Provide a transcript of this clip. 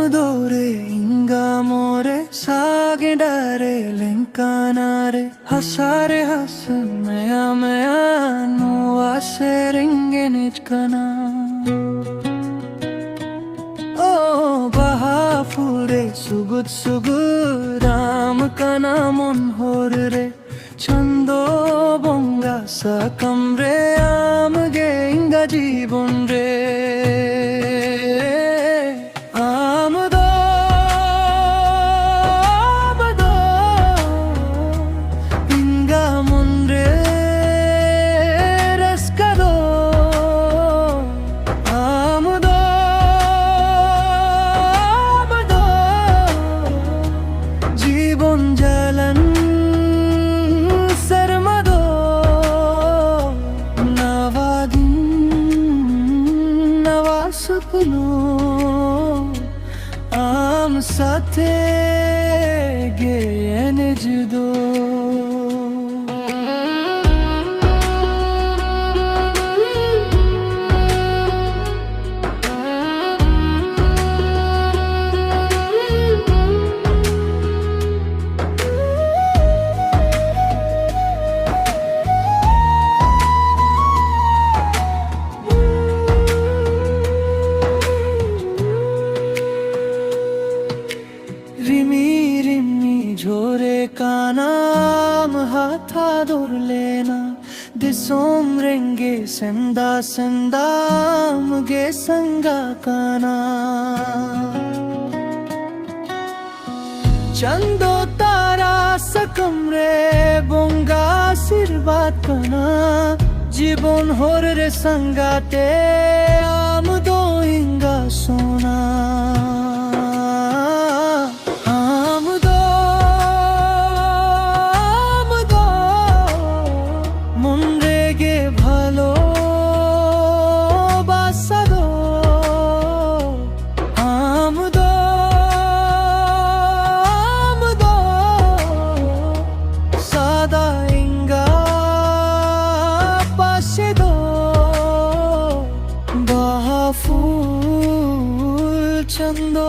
ಆಮದೋರೆ ಹಿಂಗಾಮೋರೆ ಸಾಗಿಡಾರೆ ಲೆಂಕಾನಾರೆ ಹಸಾರೆ ಹಸ ಮಯ ಮಯ ನೋವಾಸೆ ರಿಂಗೆ ನಿಜ್ಕನ ಓ বাহাফুরে সুগুদ সুগুদ রাম কানা মন হর রে ছন্দ বঙ্গা সাকম রে আমগে ইঙ্গা জীবন রে আমদো আমদো ইঙ্গা মন রে রসকদো আমদো আমদো জীবন জ্বালান শর্মদো নবাদিন নवा सपनो आम साथे गेने जुदो रिमी रिमी झोरे का नाम हाथा दूर लेना दिसोम रेंगे संदा संदा मुगे संगा काना चंदो तारा सकम रे बोंगा आशीर्वाद कना जीवन होर रे संगाते आम दो इंगा सोना फूल चंदो